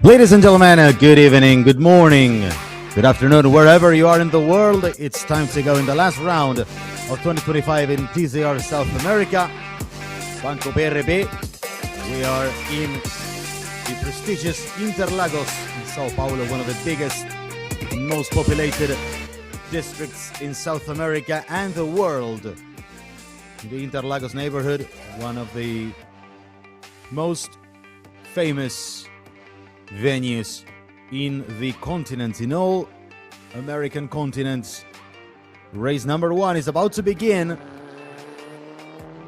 Ladies and gentlemen, good evening, good morning, good afternoon, wherever you are in the world. It's time to go in the last round of 2025 in TCR South America. Banco BRB. We are in the prestigious Interlagos in Sao Paulo, one of the biggest and most populated districts in South America and the world. In the Interlagos neighborhood, one of the most famous venues in the continent, in all American continents. Race number 1 is about to begin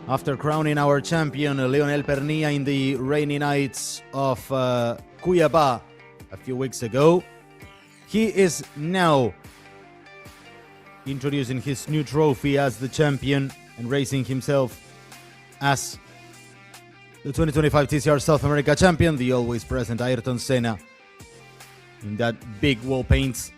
after crowning our champion Leonel Pernilla in the rainy nights of Cuiabá a few weeks ago. He is now introducing his new trophy as the champion and racing himself as the 2025 TCR South America champion, the always present Ayrton Senna in that big wall paint.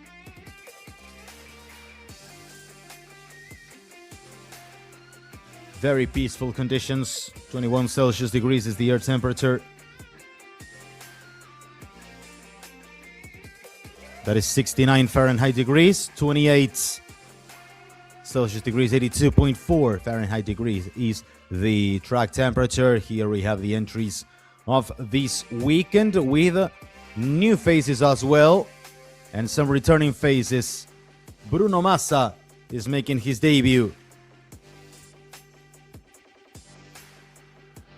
Very peaceful conditions. 21 Celsius degrees is the air temperature. That is 69 Fahrenheit degrees. 28 Celsius degrees, 82.4 Fahrenheit degrees is the track temperature. Here we have the entries of this weekend with new faces as well and some returning faces. Bruno Massa is making his debut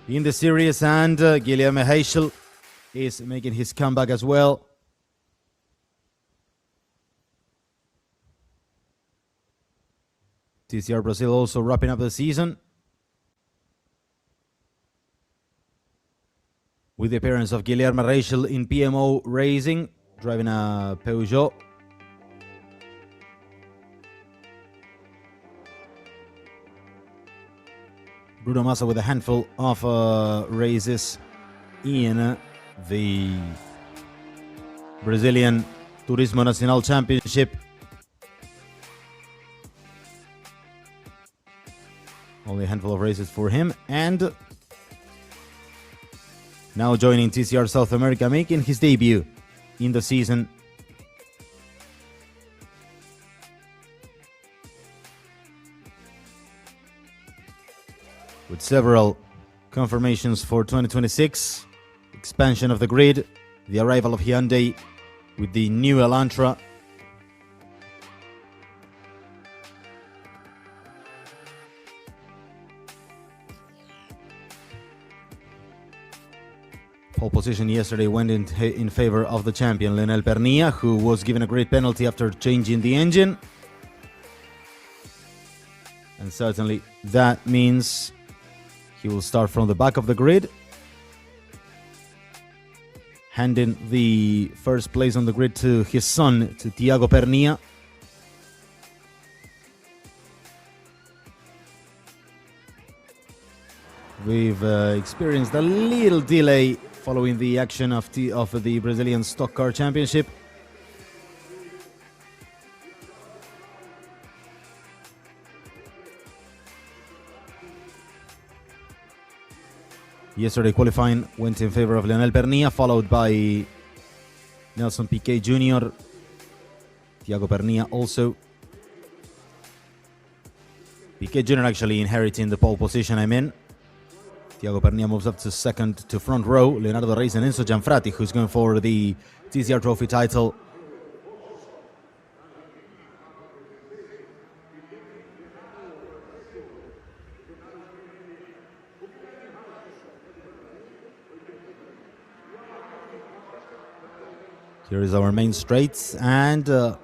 in the series, and Guilherme Heichel is making his comeback as well. TCR Brazil also wrapping up the season with the appearance of Guilherme Heichel in PMO Racing, driving a Peugeot. Bruno Massa with a handful of races in the Brazilian Turismo Nacional Championship. Only a handful of races for him, and now joining TCR South America, making his debut in the season. With several confirmations for 2026, expansion of the grid, the arrival of Hyundai with the new Elantra, pole position yesterday went in favor of the champion Leonel Pernilla, who was given a great penalty after changing the engine. And certainly that means he will start from the back of the grid, handing the first place on the grid to his son, to Thiago Pernilla. We've experienced a little delay following the action of the Brazilian Stock Car Championship. Yesterday qualifying went in favor of Leonel Pernilla, followed by Nelson Piquet Jr., Thiago Pernilla also. Piquet Jr. actually inheriting the pole position I'm in. Thiago Pernilla moves up to second to front row. Leonardo Reis and Enzo Gianfrati, who's going for the TCR Trophy title. Here is our main straight, and we'll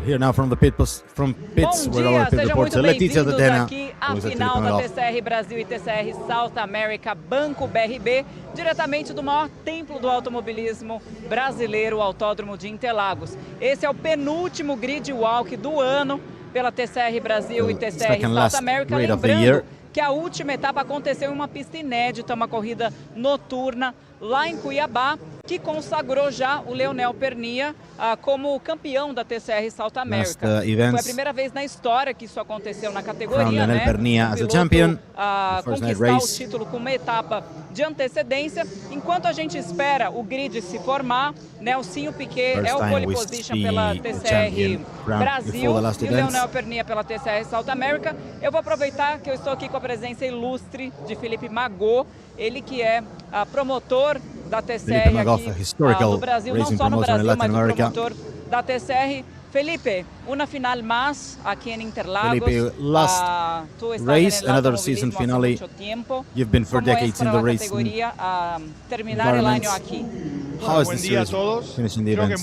hear now from the pits where our pit reporter Letícia Dedena aqui à final da TCR Brasil e TCR South America, Banco BRB, diretamente do maior templo do automobilismo brasileiro, o Autódromo de Interlagos. Esse é o penúltimo grid walk do ano pela TCR Brasil e TCR South America, lembrando que a última etapa aconteceu em uma pista inédita, uma corrida noturna lá em Cuiabá, que consagrou já o Leonel Pernia como campeão da TCR South America. Foi a primeira vez na história que isso aconteceu na categoria, né? Pernia as a champion. Conquistar o título com uma etapa de antecedência. Enquanto a gente espera o grid se formar, Nelsinho Piquet é o pole position pela TCR Brasil e o Leonel Pernia pela TCR South America. Eu vou aproveitar que eu estou aqui com a presença ilustre de Felipe Magot, ele que é promotor da TCR aqui no Brasil, não só no Brasil, mas o promotor da TCR. Felipe, una final más aquí en Interlagos. Felipe, last race, another season finale. You've been for decades in the race environment. How is the series finishing the events?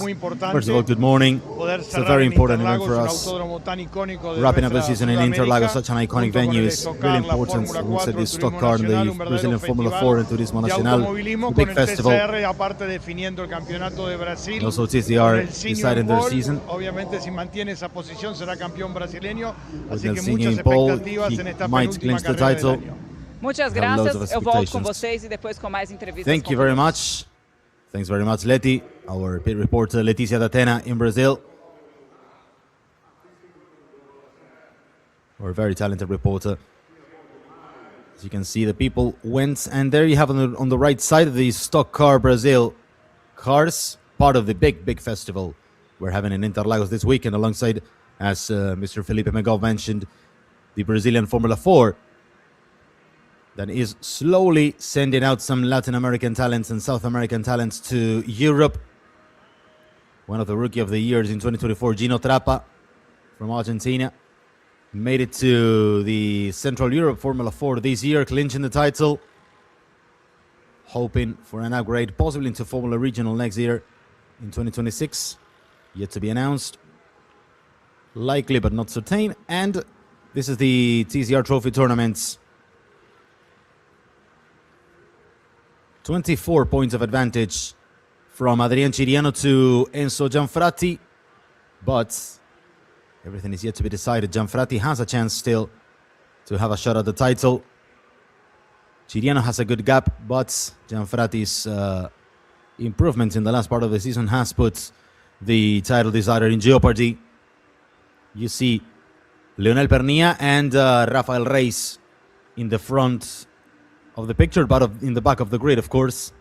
First of all, good morning. It's a very important event for us. Wrapping up the season in Interlagos, such an iconic venue, is really important. We said this stock car in the Brazilian Formula 4 and Turismo Nacional, a big festival. Also TCR deciding their season. Si mantiene esa posición será campeón brasileño, así que muchas expectativas en esta penúltima carrera del año. Muchas gracias. Eu volto com vocês e depois com mais entrevistas. Thank you very much. Thanks very much, Leti. Our pit reporter Leticia Datena in Brazil. Our very talented reporter. As you can see, the people went, and there you have on the right side of the Stock Car Brazil cars, part of the big festival we're having in Interlagos this weekend, alongside, as Mr. Felipe Magot mentioned, the Brazilian Formula 4 that is slowly sending out some Latin American talents and South American talents to Europe. One of the Rookie of the Years in 2024, Gino Trappa from Argentina, made it to the Central Europe Formula 4 this year, clinching the title, hoping for an upgrade, possibly into Formula Regional next year in 2026. Yet to be announced. Likely but not certain. And this is the TCR Trophy Tournaments. 24 points of advantage from Adrian Ciriano to Enzo Gianfratti. But everything is yet to be decided. Gianfratti has a chance still to have a shot at the title. Ciriano has a good gap, but Gianfratti's improvements in the last part of the season has put the title decider in jeopardy. You see Leonel Pernia and Rafael Reis in the front of the picture, but in the back of the grid, of course.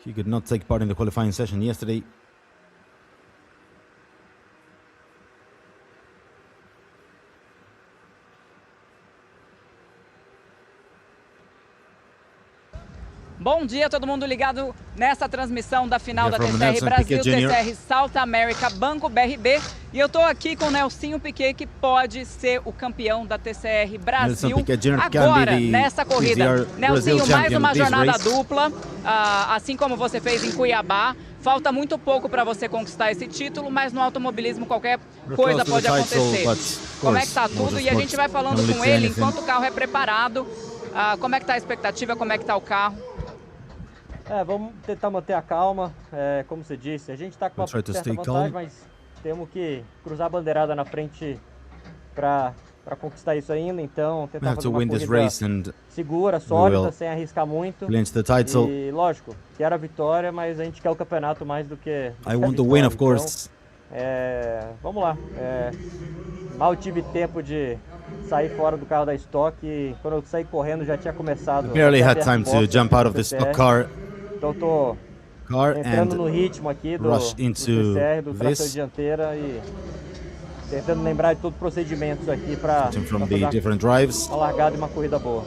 He could not take part in the qualifying session yesterday. Bom dia, todo mundo ligado nessa transmissão da final da TCR Brasil, TCR South America, Banco BRB. E eu estou aqui com o Nelsinho Piquet, que pode ser o campeão da TCR Brasil agora, nessa corrida. Nelsinho, mais uma jornada dupla, assim como você fez em Cuiabá. Falta muito pouco para você conquistar esse título, mas no automobilismo qualquer coisa pode acontecer. Como é que está tudo? E a gente vai falando com ele enquanto o carro é preparado. Como é que está a expectativa, como é que está o carro? Vamos tentar manter a calma, como você disse, a gente está com uma certa vantagem, mas temos que cruzar a bandeirada na frente para conquistar isso ainda, então tentar fazer uma corrida segura, sólida, sem arriscar muito. E lógico, quero a vitória, mas a gente quer o campeonato mais do que I want to win, of course. Então, vamos lá. Mal tive tempo de sair fora do carro da Stock e quando eu saí correndo já tinha começado. Barely had time to jump out of the stock car. Então tô entrando no ritmo aqui do TCR, do tração dianteira e tentando lembrar de todos os procedimentos aqui para uma largada e uma corrida boa.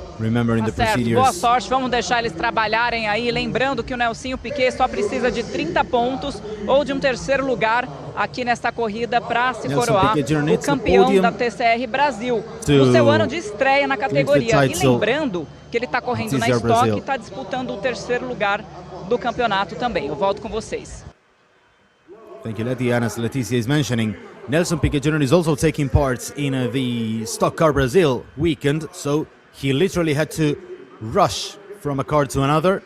Boa sorte, vamos deixar eles trabalharem aí, lembrando que o Nelsinho Piquet só precisa de 30 pontos ou de um terceiro lugar aqui nesta corrida para se coroar o campeão da TCR Brasil, no seu ano de estreia na categoria. E lembrando que ele está correndo na Stock e está disputando o terceiro lugar do campeonato também. Eu volto com vocês. Thank you, Leti. And as Leticia is mentioning, Nelson Piquet Jr. is also taking part in the Stock Car Brazil weekend, so he literally had to rush from a car to another.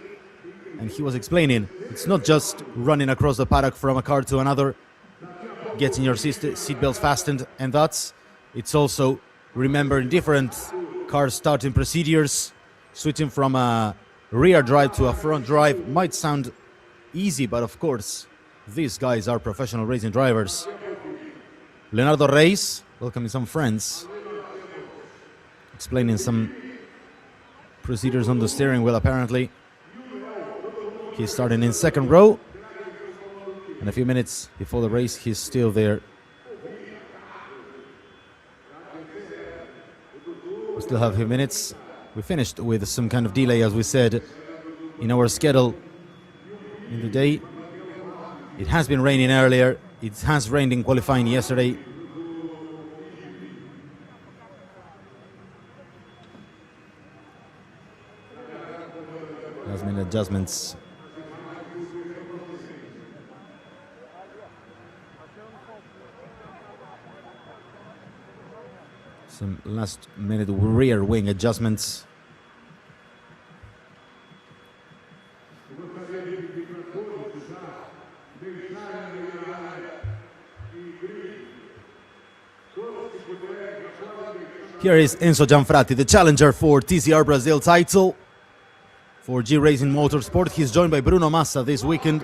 And he was explaining, it's not just running across the paddock from a car to another, getting your seatbelts fastened and that's, it's also remembering different car starting procedures, switching from a rear drive to a front drive. Might sound easy, but of course, these guys are professional racing drivers. Leonardo Reis, welcoming some friends, explaining some procedures on the steering wheel apparently. He's starting in second row. And a few minutes before the race, he's still there. We still have a few minutes. We finished with some kind of delay, as we said, in our schedule in the day. It has been raining earlier. It has rained in qualifying yesterday. Last minute adjustments. Some last minute rear wing adjustments. Here is Enzo Gianfratti, the challenger for TCR Brazil title for G Racing Motorsport. He's joined by Bruno Massa this weekend.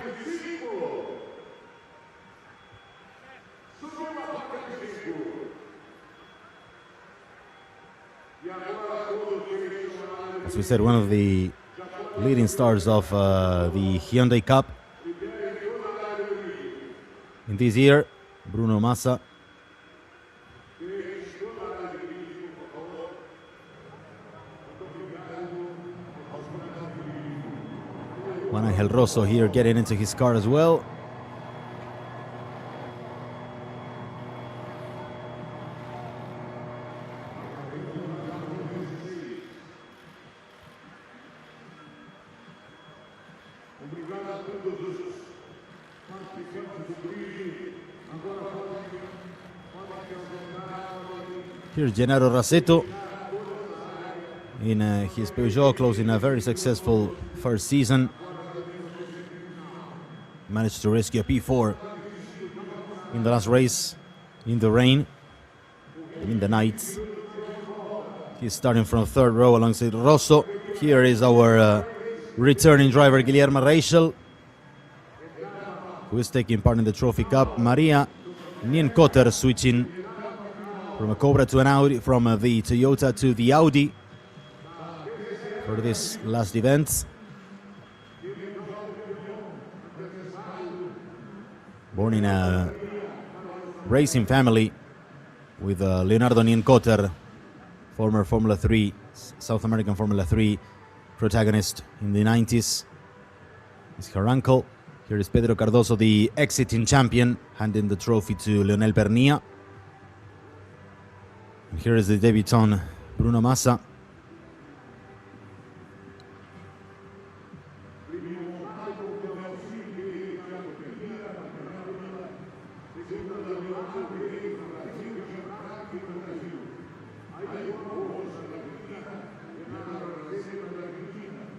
As we said, one of the leading stars of the Hyundai Cup in this year, Bruno Massa. Juan Angel Rosso here getting into his car as well. Here's Gennaro Rasetto in his Peugeot, closing a very successful first season. Managed to rescue a P4 in the last race, in the rain, in the night. He's starting from third row alongside Rosso. Here is our returning driver, Guillermo Reichel, who is taking part in the Trophy Cup. Maria Nienkotter switching from a Cobra to an Audi, from the Toyota to the Audi for this last event. Born in a racing family with Leonardo Nienkotter, former Formula 3, South American Formula 3 protagonist in the 90s. Is her uncle. Here is Pedro Cardoso, the exiting champion, handing the trophy to Leonel Pernia. And here is the debutant, Bruno Massa.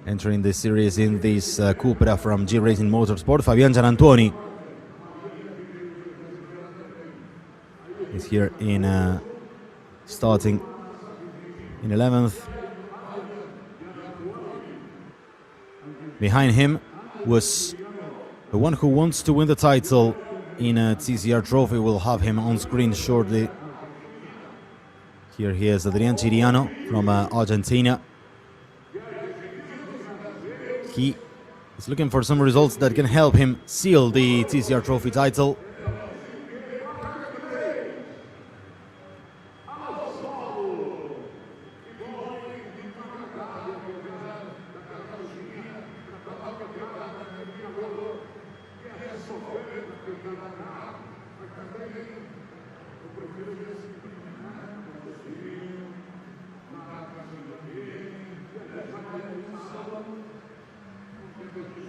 Entering the series in this Cupra from G Racing Motorsport, Fabian Gianantuoni is here in starting in 11th. Behind him was the one who wants to win the title in a TCR trophy. We'll have him on screen shortly. Here he is, Adrian Chiriano from Argentina. He is looking for some results that can help him seal the TCR trophy title.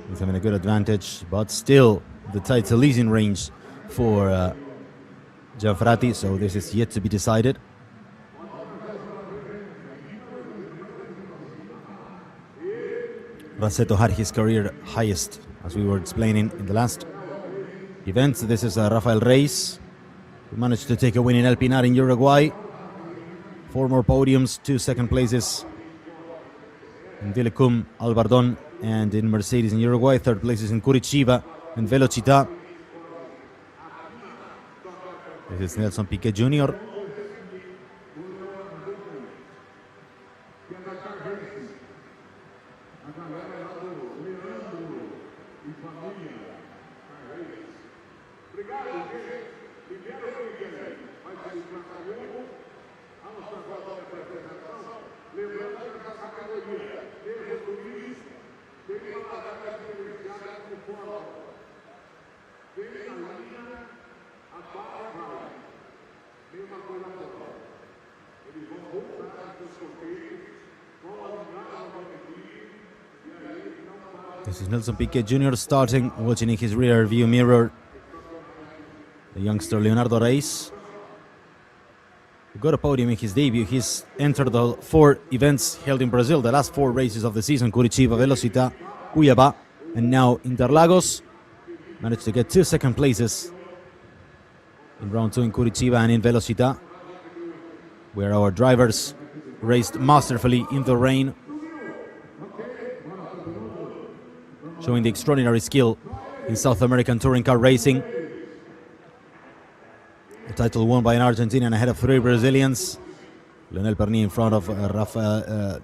He's having a good advantage, but still the title is in range for Gianfratti, so this is yet to be decided. Rasetto had his career highest, as we were explaining in the last event. This is Rafael Reis, who managed to take a win in El Pinar in Uruguay. 4 more podiums, 2 second places in Vilecum, Albardón, and in Mercedes in Uruguay. 3rd places in Curitiba and Velocità. This is Nelson Piquet Jr. This is Nelson Piquet Jr. starting, watching in his rear view mirror the youngster Leonardo Reis. He got a podium in his debut. He's entered the 4 events held in Brazil, the last 4 races of the season: Curitiba, Velocità, Cuiabá, and now Interlagos. Managed to get 2 second places in round 2 in Curitiba and in Velocità, where our drivers raced masterfully in the rain, showing the extraordinary skill in South American touring car racing. The title won by an Argentinian ahead of 3 Brazilians. Leonel Pernia in front of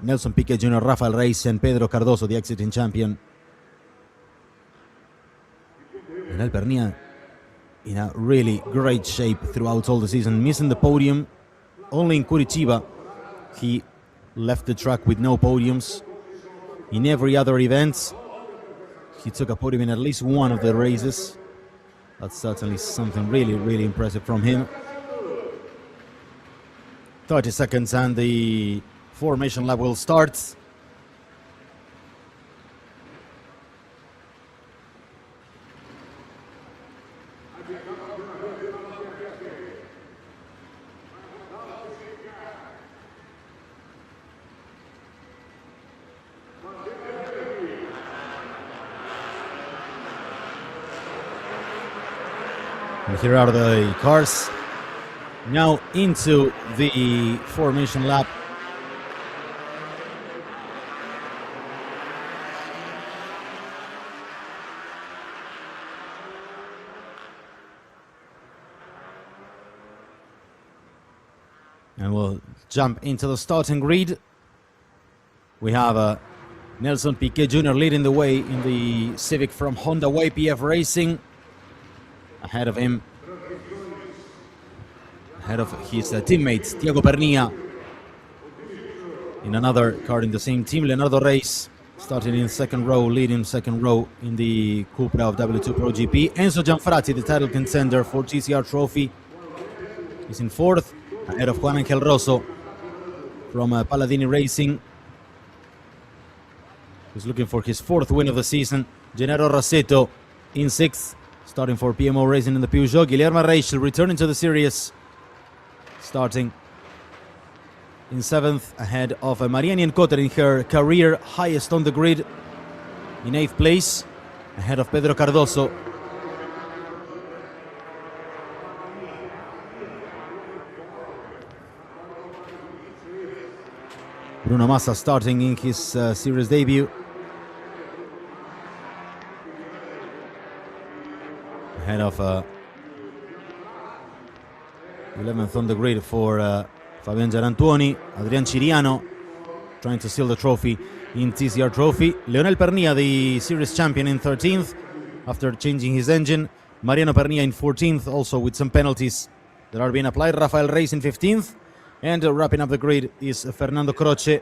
Nelson Piquet Jr., Rafael Reis, and Pedro Cardoso, the exiting champion. Leonel Pernia in a really great shape throughout all the season, missing the podium only in Curitiba. He left the track with no podiums. In every other event, he took a podium in at least one of the races. That's certainly something really, really impressive from him. 30 seconds and the formation lap will start. And here are the cars now into the formation lap. And we'll jump into the starting grid. We have Nelson Piquet Jr. leading the way in the Civic from Honda YPF Racing. Ahead of him, ahead of his teammates, Thiago Pernia. In another car in the same team, Leonardo Reis, starting in 2nd row, leading 2nd row in the Cupra of W2 Pro GP. Enzo Gianfratti, the title contender for TCR Trophy, is in 4th, ahead of Juan Angel Rosso from Palladini Racing, who's looking for his 4th win of the season. Gennaro Rasetto in 6th, starting for PMO Racing in the Peugeot. Guilherme Reichel returning to the series, starting in 7th, ahead of Maria Nienkotter in her career highest on the grid, in 8th place, ahead of Pedro Cardoso. Bruno Massa starting in his series debut. Ahead of 11th on the grid for Fabian Gianantuoni. Adrian Ciriano trying to steal the trophy in TCR Trophy. Leonel Pernia, the series champion, in 13th after changing his engine. Mariano Pernia in 14th, also with some penalties that are being applied. Rafael Reis in 15th. And wrapping up the grid is Fernando Croce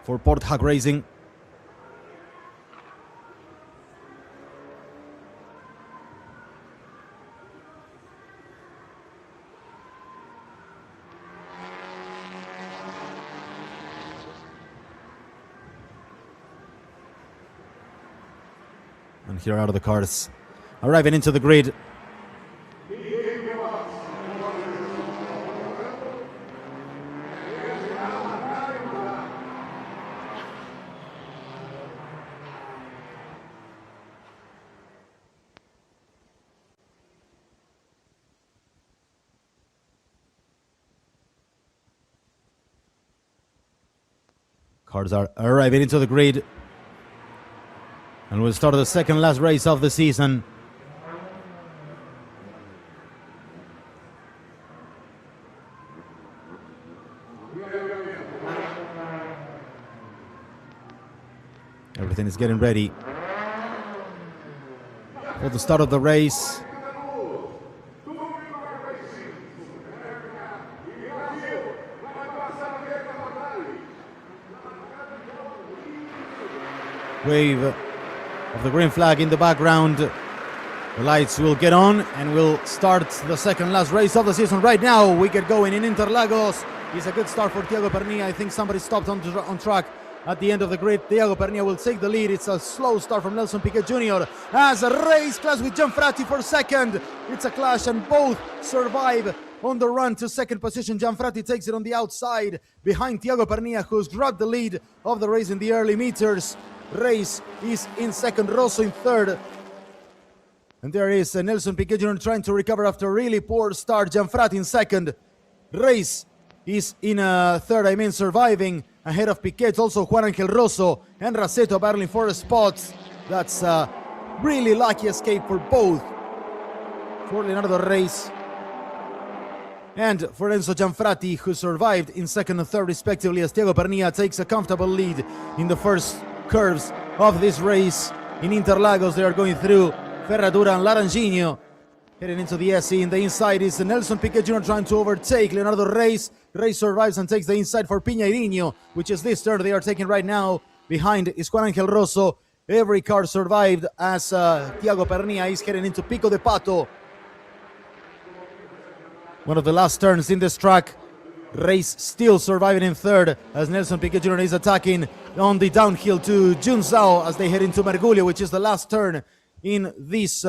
for Port Hag Racing. And here are the cars arriving into the grid. Cars are arriving into the grid. And we'll start the second last race of the season. Everything is getting ready for the start of the race. Wave of the green flag in the background. The lights will get on and we'll start the second last race of the season right now. We get going in Interlagos. It's a good start for Thiago Pernilla. I think somebody stopped on track at the end of the grid. Thiago Pernilla will take the lead. It's a slow start from Nelson Piquet Jr. as a race clash with Gianfratti for second. It's a clash and both survive on the run to second position. Gianfratti takes it on the outside behind Thiago Pernilla, who's grabbed the lead of the race in the early meters. Race is in second, Rosso in third. And there is Nelson Piquet Jr. trying to recover after a really poor start. Gianfratti in second. Race is in third, surviving ahead of Piquet. Also Juan Angel Rosso and Rasetto battling for spots. That's a really lucky escape for both. For Leonardo Reis and for Enzo Gianfratti, who survived in second and third respectively, as Thiago Pernilla takes a comfortable lead in the first curves of this race. In Interlagos, they are going through Ferradura and Laranjinho. Heading into the SE, in the inside is Nelson Piquet Jr. trying to overtake Leonardo Reis. Reis survives and takes the inside for Pinheirinho, which is this turn they are taking right now. Behind is Juan Angel Rosso. Every car survived as Thiago Pernilla is heading into Pico de Pato. One of the last turns in this track. Reis still surviving in third as Nelson Piquet Jr. is attacking on the downhill to Junzao as they head into Mergulho, which is the last turn in this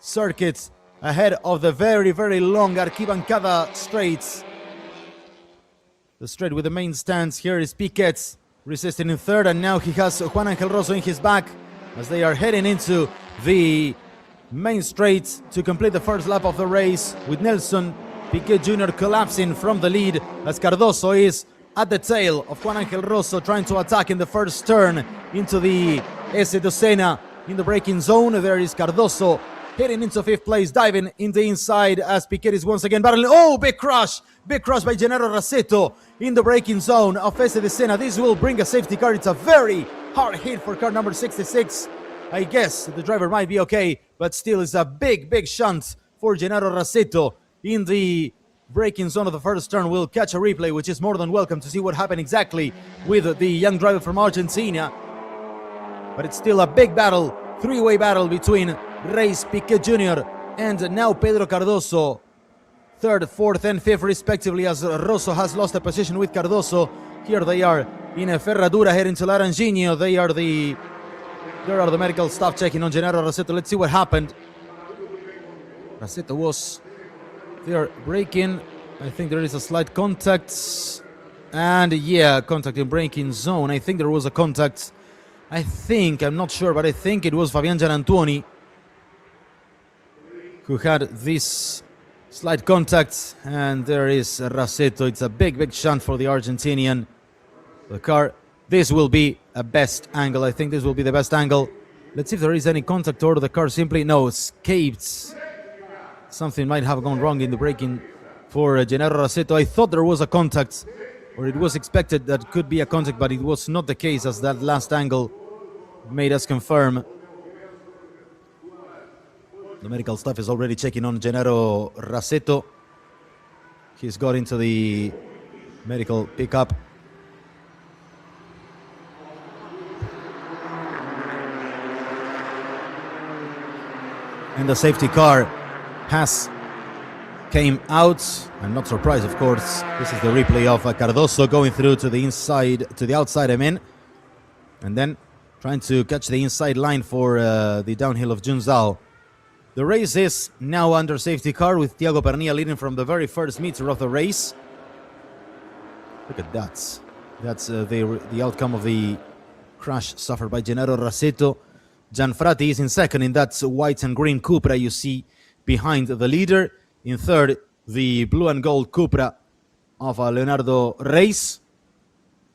circuit ahead of the very, very long Arquibancada straights. The straight with the main stance. Here is Piquet resisting in third, and now he has Juan Angel Rosso in his back as they are heading into the main straight to complete the first lap of the race, with Nelson Piquet Jr. collapsing from the lead as Cardoso is at the tail of Juan Angel Rosso, trying to attack in the first turn into the S. Docena in the braking zone. There is Cardoso heading into fifth place, diving in the inside as Piquet is once again battling. Oh, big crash by Gennaro Rasetto in the braking zone of S. Docena. This will bring a safety car. It's a very hard hit for car number 66. I guess the driver might be okay, but still it's a big shunt for Gennaro Rasetto in the braking zone of the first turn. We'll catch a replay, which is more than welcome, to see what happened exactly with the young driver from Argentina. But it's still a big battle, three-way battle between Reis, Piquet Jr. and now Pedro Cardoso. Third, fourth and fifth respectively, as Rosso has lost a position with Cardoso. Here they are in a Ferradura heading to Laranjinho. There are the medical staff checking on Gennaro Rasetto. Let's see what happened. Rasetto was there braking. I think there is a slight contact. And yeah, contact in braking zone. I think there was a contact. I'm not sure, but I think it was Fabian Gianantuoni who had this slight contact. And there is Rasetto. It's a big shunt for the Argentinian. The car, this will be a best angle. I think this will be the best angle. Let's see if there is any contact, or the car simply escaped. Something might have gone wrong in the braking for Gennaro Rasetto. I thought there was a contact, or it was expected that could be a contact, but it was not the case, as that last angle made us confirm. The medical staff is already checking on Gennaro Rasetto. He's got into the medical pickup. And the safety car has came out. I'm not surprised, of course. This is the replay of Cardoso going through to the inside, to the outside, and then trying to catch the inside line for the downhill of Junzao. The race is now under safety car, with Thiago Pernilla leading from the very first meter of the race. Look at that. That's the outcome of the crash suffered by Gennaro Rasetto. Gianfratti is in second in that white and green Cupra you see behind the leader. In third, the blue and gold Cupra of Leonardo Reis.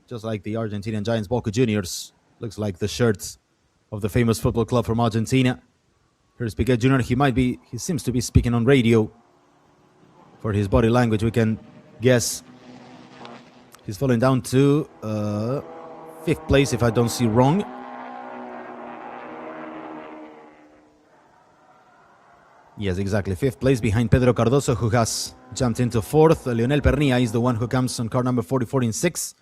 just like the Argentinian Giants Boca Juniors. Looks like the shirt of the famous football club from Argentina. Here's Piquet Jr. He seems to be speaking on radio. For his body language, we can guess he's falling down to 5th place, if I don't see wrong. Yes, exactly. 5th place behind Pedro Cardoso, who has jumped into 4th. Leonel Pernilla is the one who comes on car number 44 in 6th.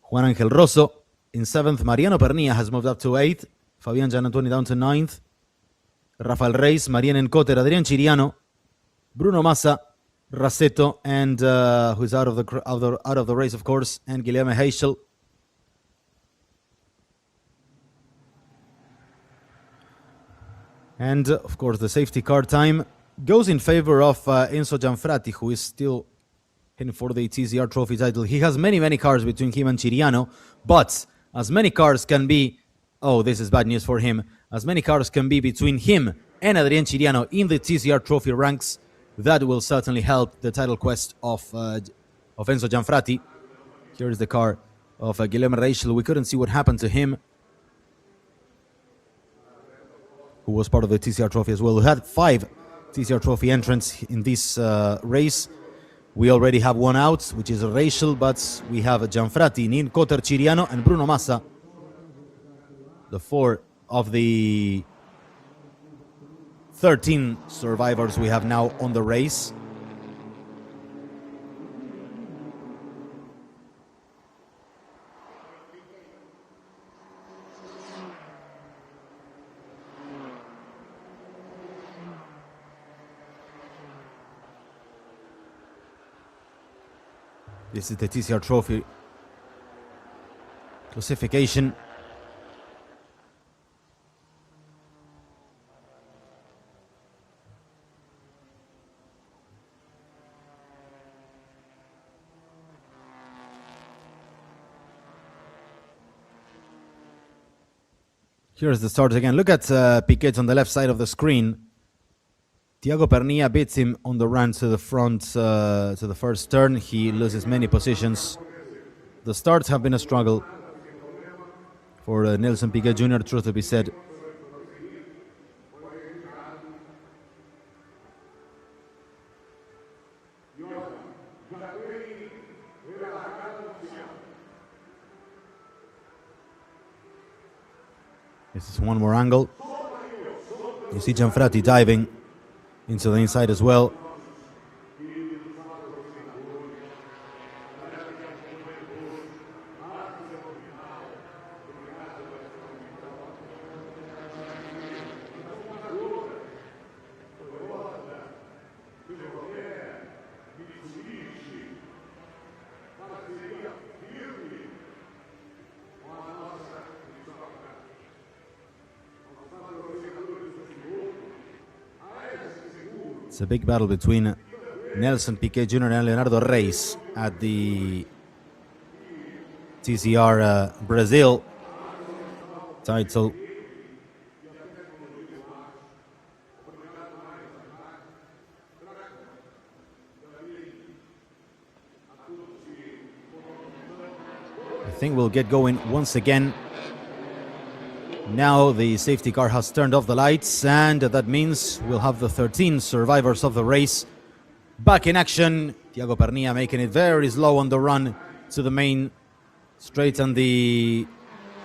Juan Angel Rosso in 7th. Mariano Pernilla has moved up to 8th. Fabian Gianantoni down to 9th. Rafael Reis, Mariano Encoter, Adrián Chiriano, Bruno Massa, Raceto, and who's out of the race, of course, and Guilherme Heichel. And, of course, the safety car time goes in favor of Enzo Gianfratti, who is still heading for the TCR Trophy title. He has many, many cars between him and Chiriano, but as many cars can be, oh, this is bad news for him, as many cars can be between him and Adrián Chiriano in the TCR Trophy ranks, that will certainly help the title quest of Enzo Gianfratti. Here is the car of Guilherme Reichel. We couldn't see what happened to him, who was part of the TCR Trophy as well. We had 5 TCR Trophy entrants in this race. We already have one out, which is Reichel, but we have Gianfratti, Nin Cotter, Chiriano, and Bruno Massa. The 4 of the 13 survivors we have now on the race. This is the TCR Trophy classification. Here's the start again. Look at Piquet on the left side of the screen. Thiago Pernilla beats him on the run to the front, to the first turn. He loses many positions. The starts have been a struggle for Nelson Piquet Jr., truth to be said. This is one more angle. You see Gianfratti diving into the inside as well. It's a big battle between Nelson Piquet Jr. and Leonardo Reis at the TCR Brazil title. I think we'll get going once again. Now the safety car has turned off the lights, and that means we'll have the 13 survivors of the race back in action. Thiago Pernilla making it very slow on the run to the main straight and the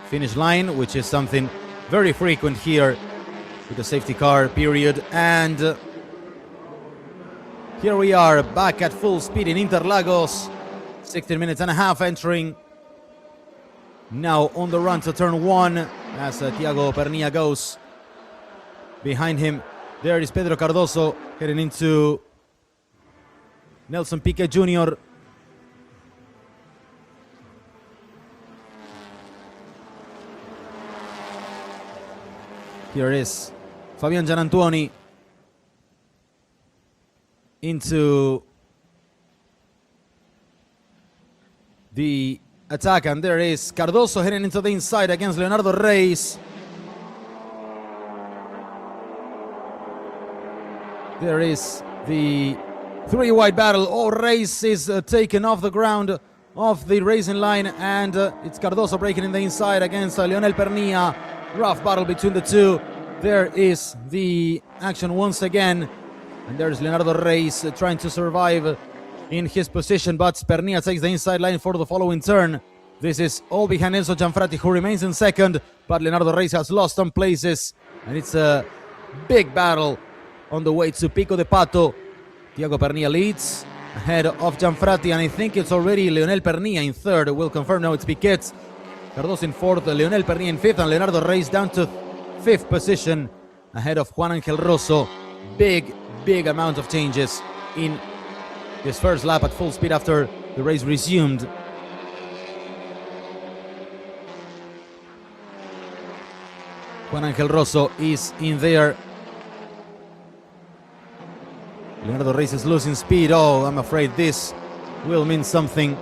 finish line, which is something very frequent here with the safety car period. And here we are back at full speed in Interlagos. 16 minutes and a half entering. Now on the run to turn 1 as Thiago Pernilla goes. Behind him, there is Pedro Cardoso heading into Nelson Piquet Jr. Here is Fabian Gianantoni into the attack, and there is Cardoso heading into the inside against Leonardo Reis. There is the 3-wide battle. Oh, Reis is taken off the ground of the racing line, and it's Cardoso breaking in the inside against Leonel Pernilla. Rough battle between the two. There is the action once again, and there's Leonardo Reis trying to survive in his position, but Pernilla takes the inside line for the following turn. This is all behind Enzo Gianfratti, who remains in second, but Leonardo Reis has lost some places, and it's a big battle on the way to Pico de Pato. Thiago Pernilla leads ahead of Gianfratti, and I think it's already Leonel Pernilla in third. We'll confirm now. It's Piquet. Cardoso in fourth, Leonel Pernilla in fifth, and Leonardo Reis down to fifth position ahead of Juan Angel Rosso. Big amount of changes in his first lap at full speed after the race resumed. Juan Angel Rosso is in there. Leonardo Reis is losing speed. Oh, I'm afraid this will mean something.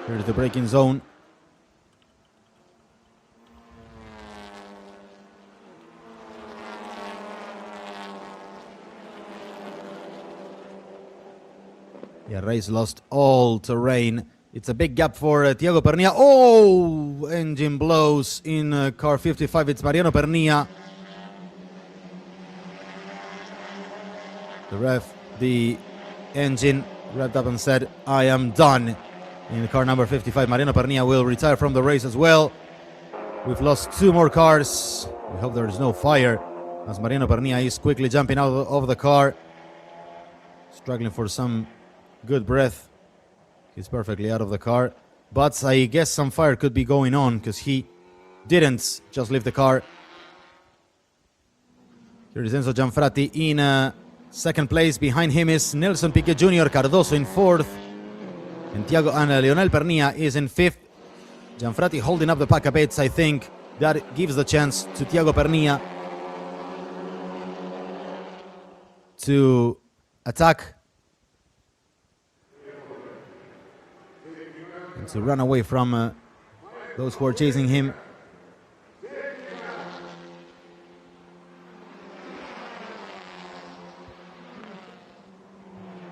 Here's the braking zone. Yeah, Reis lost all terrain. It's a big gap for Thiago Pernilla. Oh, engine blows in car 55. It's Mariano Pernilla. The engine revved up and said, I am done. In car number 55, Mariano Pernilla will retire from the race as well. We've lost two more cars. We hope there is no fire, as Mariano Pernilla is quickly jumping out of the car, struggling for some good breath. He's perfectly out of the car, but I guess some fire could be going on because he didn't just leave the car. Here is Enzo Gianfratti in second place. Behind him is Nelson Piquet Jr., Cardoso in fourth, and Leonel Pernilla is in fifth. Gianfratti holding up the pack a bit. I think that gives the chance to Thiago Pernilla to attack and to run away from those who are chasing him.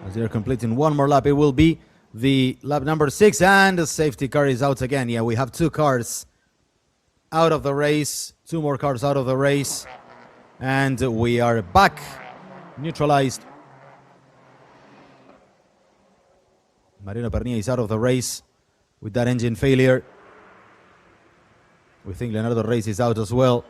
As they're completing one more lap, it will be the lap number 6, and the safety car is out again. Yeah, we have two cars out of the race, two more cars out of the race, and we are back neutralized. Mariano Pernilla is out of the race with that engine failure. We think Leonardo Reis is out as well.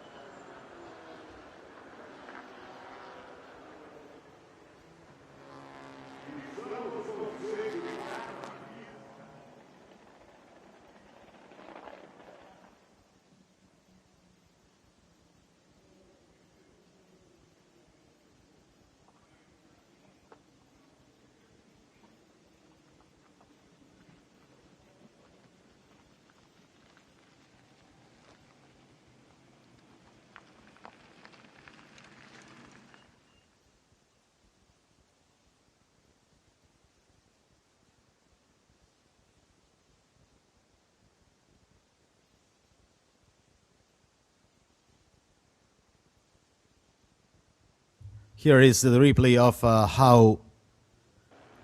Here is the replay of how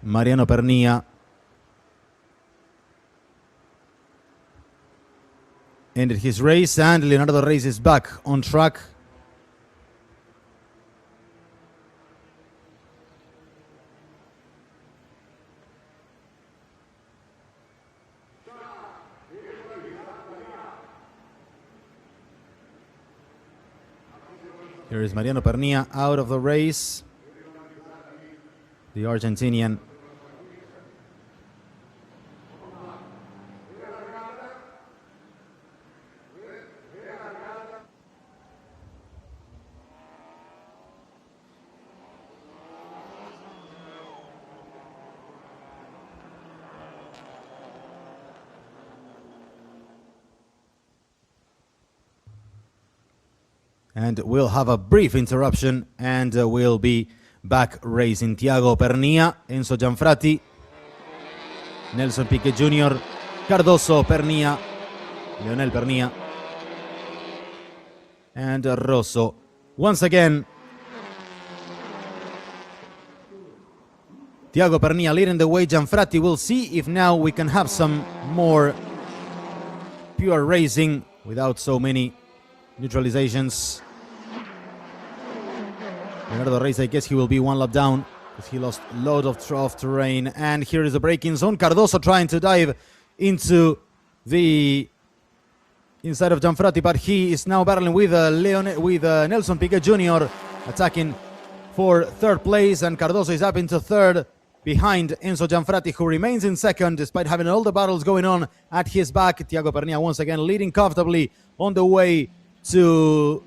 Mariano Pernilla ended his race, and Leonardo Reis is back on track. Here is Mariano Pernilla out of the race. The Argentinian. And we'll have a brief interruption, and we'll be back racing. Thiago Pernilla, Enzo Gianfratti, Nelson Piquet Jr., Cardoso, Pernilla, Leonel Pernilla, and Rosso. Once again, Thiago Pernilla leading the way. Gianfratti, will see if now we can have some more pure racing without so many neutralizations. Another race, I guess he will be one lap down because he lost a lot of terrain. And here is the braking zone. Cardoso trying to dive into the inside of Gianfratti, but he is now battling with Nelson Piquet Jr. attacking for third place, and Cardoso is up into third behind Enzo Gianfratti, who remains in second despite having all the battles going on at his back. Thiago Pernilla once again leading comfortably on the way to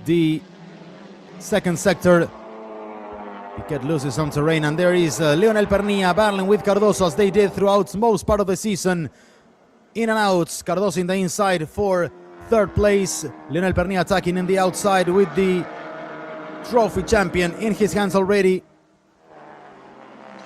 the second sector. Piquet loses some terrain, and there is Lionel Pernilla battling with Cardoso as they did throughout most part of the season. In and out, Cardoso in the inside for third place. Lionel Pernilla attacking in the outside with the trophy champion in his hands already.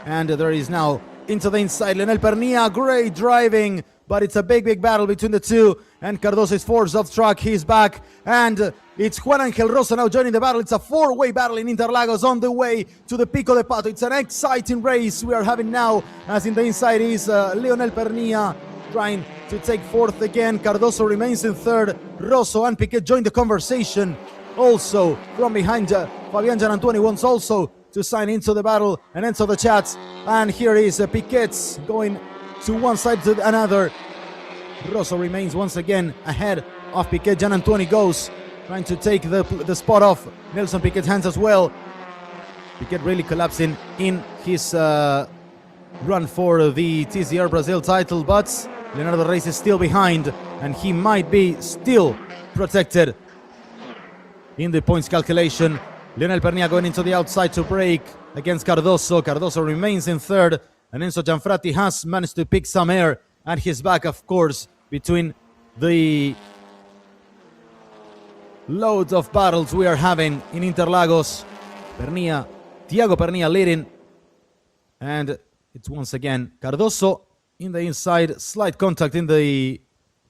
And there is now into the inside Lionel Pernilla, great driving, but it's a big battle between the two, and Cardoso is forced off track. He's back, and it's Juan Angel Rosso now joining the battle. It's a four-way battle in Interlagos on the way to the Pico de Pato. It's an exciting race we are having now, as in the inside is Lionel Pernilla trying to take fourth again. Cardoso remains in third. Rosso and Piquet join the conversation. Also from behind, Fabian Gianantuoni wants also to sign into the battle and enter the chats. And here is Piquet going to one side to another. Rosso remains once again ahead of Piquet. Gianantuoni goes trying to take the spot off Nelson Piquet's hands as well. Piquet really collapsing in his run for the TCR Brazil title, but Leonardo Reis is still behind, and he might be still protected in the points calculation. Lionel Pernilla going into the outside to break against Cardoso. Cardoso remains in third, and Enzo Gianfratti has managed to pick some air at his back, of course, between the loads of battles we are having in Interlagos. Thiago Pernilla leading, and it's once again Cardoso in the inside. Slight contact in the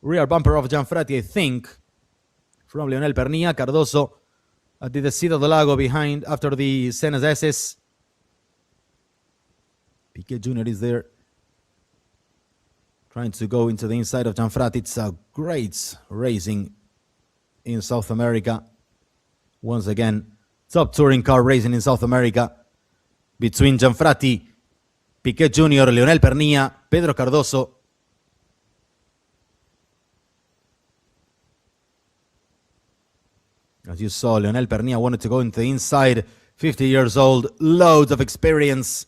rear bumper of Gianfratti, I think, from Lionel Pernilla. Cardoso at the Descida del Lago behind after the Senna's S's. Piquet Jr. is there trying to go into the inside of Gianfratti. It's a great racing in South America. Once again, top touring car racing in South America between Gianfratti, Piquet Jr., Lionel Pernilla, Pedro Cardoso. As you saw, Lionel Pernilla wanted to go into the inside. 50 years old, loads of experience.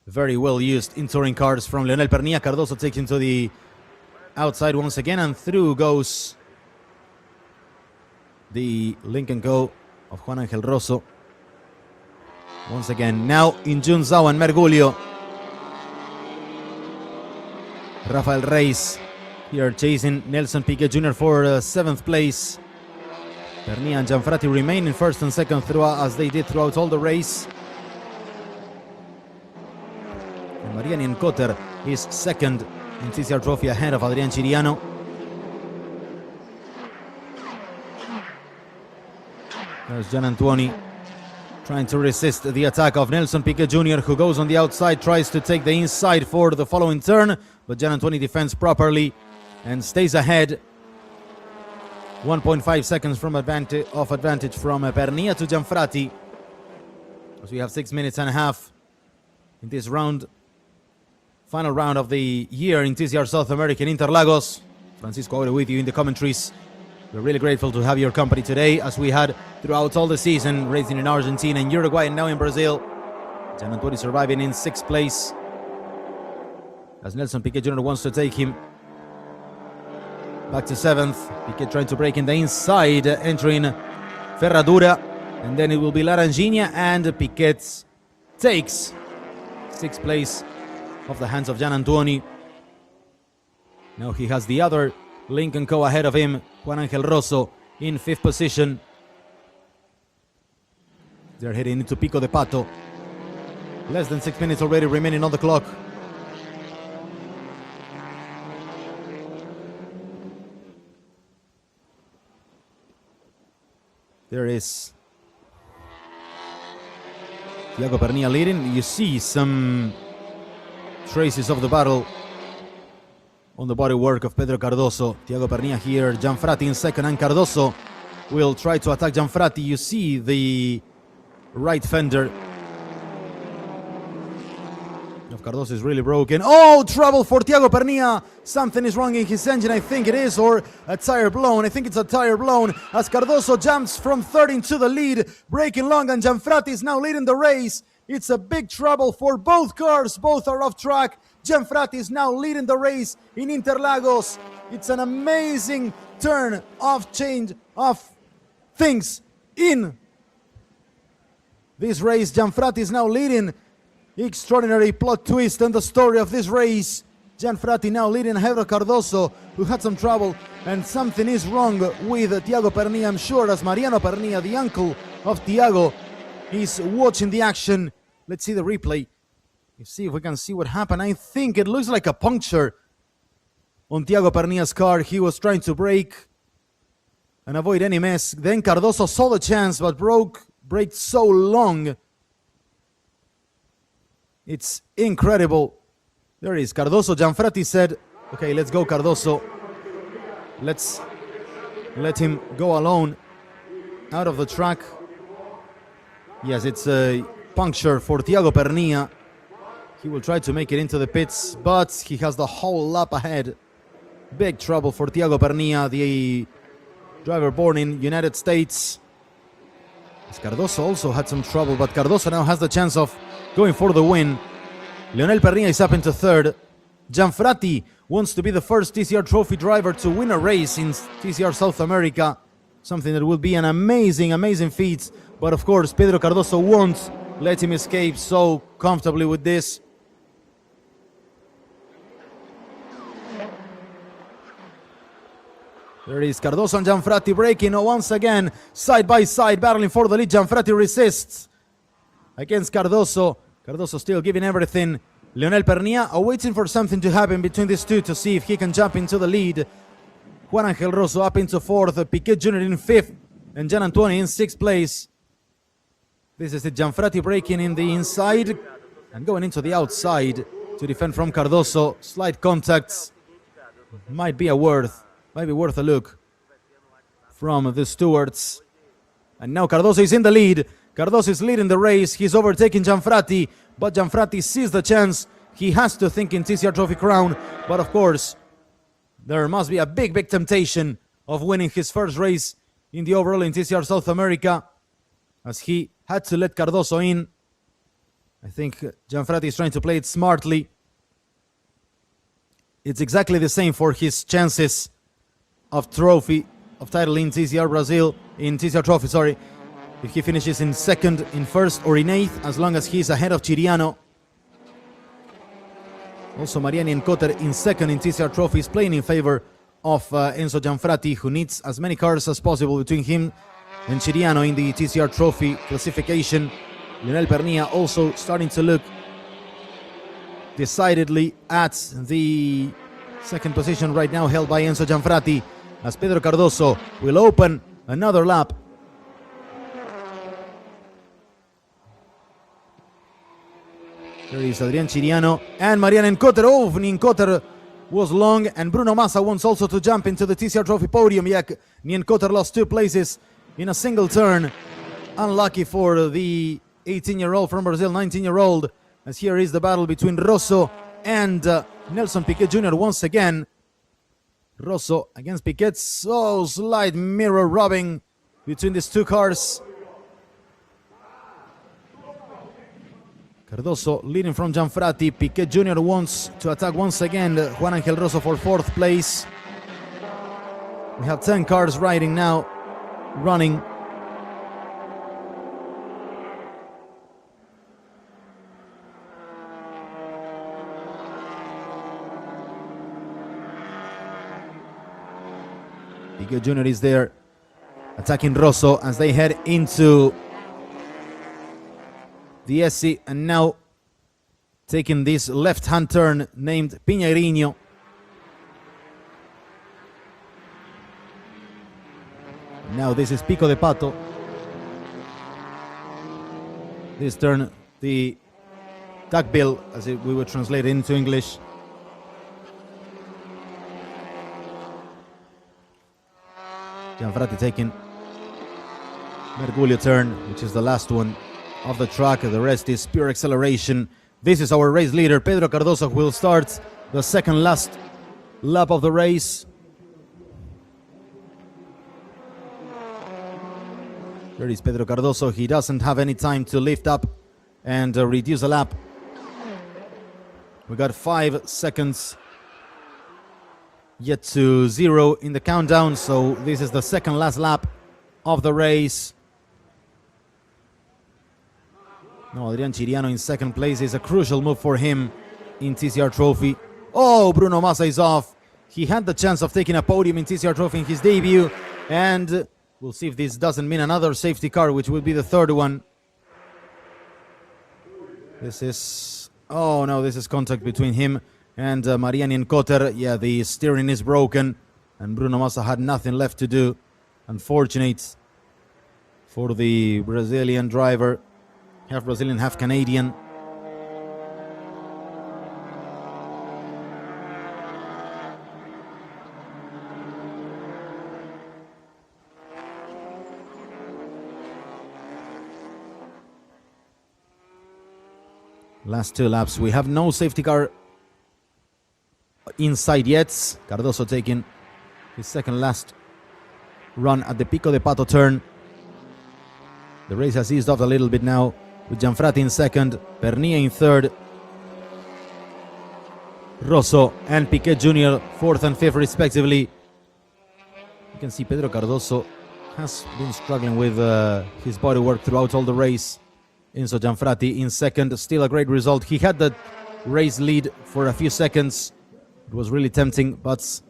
Very well used in touring cars from Lionel Pernilla. Cardoso takes him to the outside once again, and through goes the Link & Co of Juan Angel Rosso. Once again, now in Junzao and Mergulho. Rafael Reis here chasing Nelson Piquet Jr. for 7th place. Pernilla and Gianfratti remain in first and second as they did throughout all the race. And Marianian Cotter is second in TCR Trophy ahead of Adrian Chiriano. There's Gianantuoni trying to resist the attack of Nelson Piquet Jr., who goes on the outside, tries to take the inside for the following turn, but Gianantuoni defends properly and stays ahead. 1.5 seconds from advantage from Pernilla to Gianfratti. So we have 6 minutes and a half in this round. Final round of the year in TCR South America in Interlagos. Francisco Aure with you in the commentaries. We're really grateful to have your company today, as we had throughout all the season, racing in Argentina and Uruguay and now in Brazil. Gianantuoni surviving in 6th place, as Nelson Piquet Jr. wants to take him back to 7th. Piquet trying to break in the inside, entering Ferradura, and then it will be Laranjinha, and Piquet takes 6th place off the hands of Gianantuoni. Now he has the other Link & Co ahead of him, Juan Angel Rosso in 5th position. They're heading into Pico de Pato. Less than 6 minutes already remaining on the clock. There is Thiago Pernilla leading. You see some traces of the battle on the bodywork of Pedro Cardoso. Thiago Pernilla here, Gianfratti in second, and Cardoso will try to attack Gianfratti. You see the right fender of Cardoso is really broken. Oh, trouble for Thiago Pernilla. Something is wrong in his engine, I think it is, or a tire blown. I think it's a tire blown as Cardoso jumps from third into the lead, breaking long, and Gianfratti is now leading the race. It's a big trouble for both cars. Both are off track. Gianfratti is now leading the race in Interlagos. It's an amazing turn of change of things in this race. Gianfratti is now leading. Extraordinary plot twist in the story of this race. Gianfratti now leading ahead of Cardoso, who had some trouble, and something is wrong with Thiago Pernilla, I'm sure, as Mariano Pernilla, the uncle of Thiago, is watching the action. Let's see the replay. Let's see if we can see what happened. I think it looks like a puncture on Thiago Pernilla's car. He was trying to brake and avoid any mess. Then Cardoso saw the chance, but braked so long. It's incredible. There it is. Cardoso, Gianfratti said, okay, let's go, Cardoso. Let's let him go alone out of the track. Yes, it's a puncture for Thiago Pernilla. He will try to make it into the pits, but he has the whole lap ahead. Big trouble for Thiago Pernilla, the driver born in United States. Cardoso also had some trouble, but Cardoso now has the chance of going for the win. Lionel Pernilla is up into third. Gianfratti wants to be the first TCR Trophy driver to win a race in TCR South America. Something that will be an amazing, amazing feat. But of course, Pedro Cardoso won't let him escape so comfortably with this. There is Cardoso and Gianfratti braking once again, side by side, battling for the lead. Gianfratti resists against Cardoso. Cardoso still giving everything. Lionel Pernilla are waiting for something to happen between these two to see if he can jump into the lead. Juan Angel Rosso up into fourth, Piquet Jr. in fifth, and Gian Antonio in sixth place. This is the Gianfratti braking in the inside and going into the outside to defend from Cardoso. Slight contacts. Might be worth a look from the stewards. And now Cardoso is in the lead. Cardoso is leading the race. He's overtaking Gianfratti, but Gianfratti sees the chance. He has to think in TCR Trophy crown, but of course, there must be a big temptation of winning his first race in the overall in TCR South America, as he had to let Cardoso in. I think Gianfratti is trying to play it smartly. It's exactly the same for his chances of title in TCR Brazil, in TCR Trophy, sorry. If he finishes in second, in first, or in eighth, as long as he's ahead of Chiriano. Also, Mariani Encotter in second in TCR Trophy is playing in favor of Enzo Gianfratti, who needs as many cars as possible between him and Chiriano in the TCR Trophy classification. Lionel Pernilla also starting to look decidedly at the second position right now, held by Enzo Gianfratti, as Pedro Cardoso will open another lap. There is Adrian Chiriano and Mariano Encotter. Oh, Encotter was long, and Bruno Massa wants also to jump into the TCR Trophy podium. Yet Encotter lost 2 places in a single turn. Unlucky for the 18-year-old from Brazil, 19-year-old, as here is the battle between Rosso and Nelson Piquet Jr. once again. Rosso against Piquet. So slight mirror rubbing between these two cars. Cardoso leading from Gianfratti. Piquet Jr. wants to attack once again Juan Angel Rosso for 4th place. We have 10 cars riding now, running. Piquet Jr. is there attacking Rosso as they head into the SC, and now taking this left-hand turn named Pinheirino. Now this is Pico de Pato. this turn, the duckbill, as we would translate it into English. Gianfratti taking Mergulio turn, which is the last one of the track. The rest is pure acceleration. This is our race leader, Pedro Cardoso, who will start the second last lap of the race. There is Pedro Cardoso. He doesn't have any time to lift up and reduce a lap. We got 5 seconds yet to 0 in the countdown, so this is the second last lap of the race. No, Adrian Chiriano in second place is a crucial move for him in TCR Trophy. Oh, Bruno Massa is off. He had the chance of taking a podium in TCR Trophy in his debut, and we'll see if this doesn't mean another safety car, which will be the third one. This is... oh no, this is contact between him and Marianne Kotter. Yeah, the steering is broken, and Bruno Massa had nothing left to do. Unfortunate for the Brazilian driver. Half Brazilian, half Canadian. Last 2 laps. We have no safety car inside yet. Cardoso taking his second last run at the Pico de Pato turn. The race has eased off a little bit now, with Gianfratti in second, Pernia in third, Rosso and Piquet Jr. fourth and fifth respectively. You can see Pedro Cardoso has been struggling with his body work throughout all the race. Enzo Gianfratti in second, still a great result. He had the race lead for a few seconds. It was really tempting, but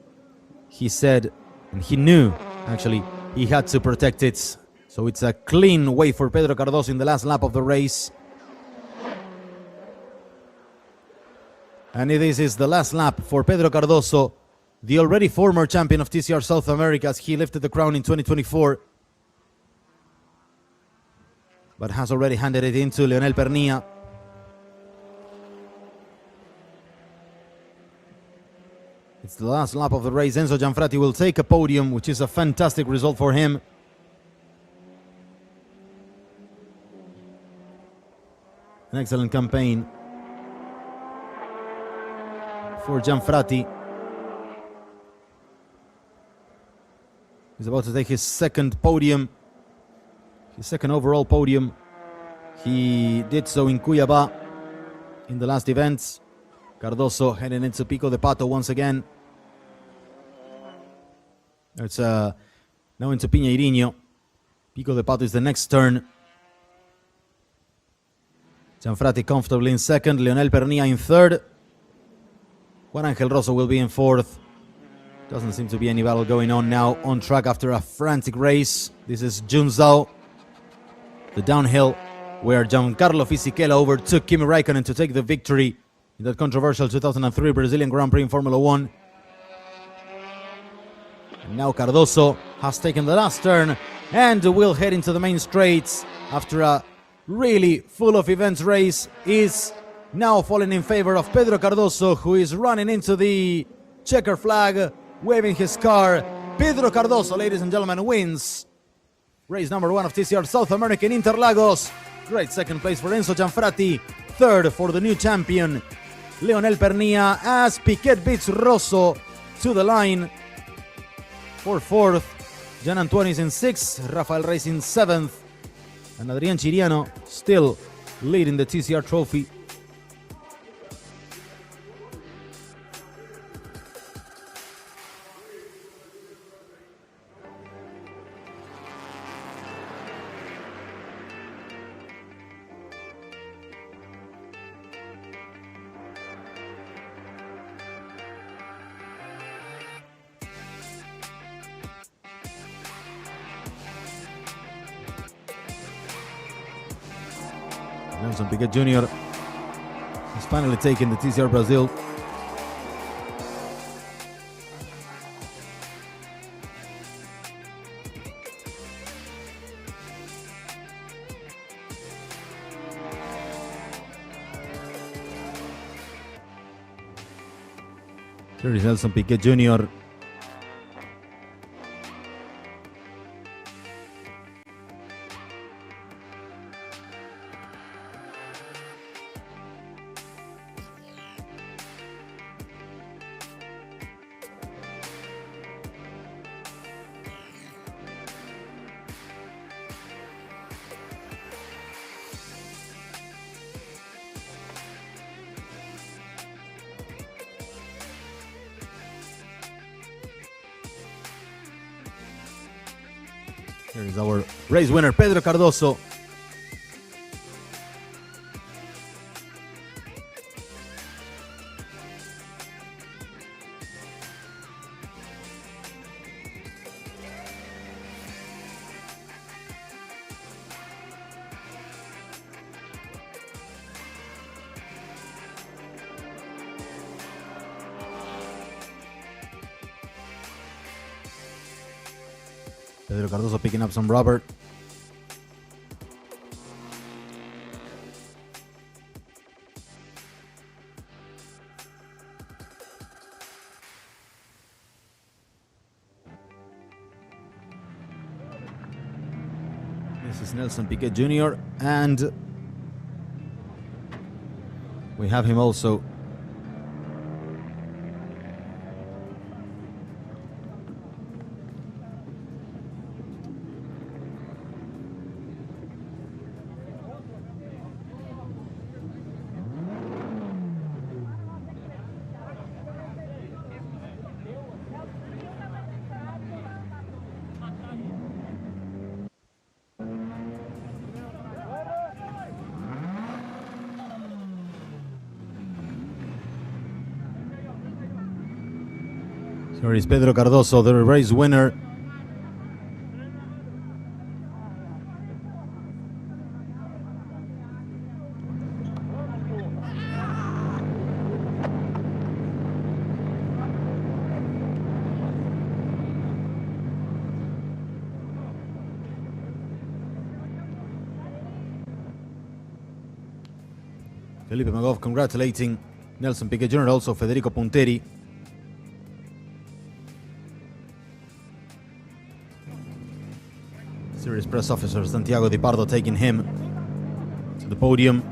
he said, and he knew actually, he had to protect it. So it's a clean way for Pedro Cardoso in the last lap of the race. And this is the last lap for Pedro Cardoso, the already former champion of TCR South America, as he lifted the crown in 2024. But has already handed it in to Leonel Pernia. It's the last lap of the race. Enzo Gianfratti will take a podium, which is a fantastic result for him. An excellent campaign for Gianfratti. He's about to take his second podium, his second overall podium. He did so in Cuiabá in the last event. Cardoso heading into Pico de Pato once again. It's now into Pinheirinho. Pico de Pato is the next turn. Gianfratti comfortably in second, Leonel Pernia in third. Juan Angel Rosso will be in fourth. Doesn't seem to be any battle going on now on track after a frantic race. This is Junzhou, the downhill, where Giancarlo Fisichella overtook Kimi Räikkönen to take the victory in that controversial 2003 Brazilian Grand Prix in Formula 1. And now Cardoso has taken the last turn and will head into the main straights after a really full of events race. Is now falling in favor of Pedro Cardoso, who is running into the checker flag, waving his car. Pedro Cardoso, ladies and gentlemen, wins race number 1 of TCR South America in Interlagos. Great second place for Enzo Gianfratti. Third for the new champion, Leonel Pernia, as Piquet beats Rosso to the line. For fourth, Gian Antonio is in sixth, Rafael Reyes in seventh, and Adrian Chiriano still leading the TCR Trophy. Nelson Piquet Jr. has finally taken the TCR Brazil. Here is Nelson Piquet Jr. Here is our race winner, Pedro Cardoso. Pedro Cardoso picking up some rubber. This is Nelson Piquet Jr. and we have him also here is Pedro Cardoso, the race winner. Felipe Magov congratulating Nelson Piquet Jr., also Federico Punteri. Series press officer Santiago Di Pardo taking him to the podium.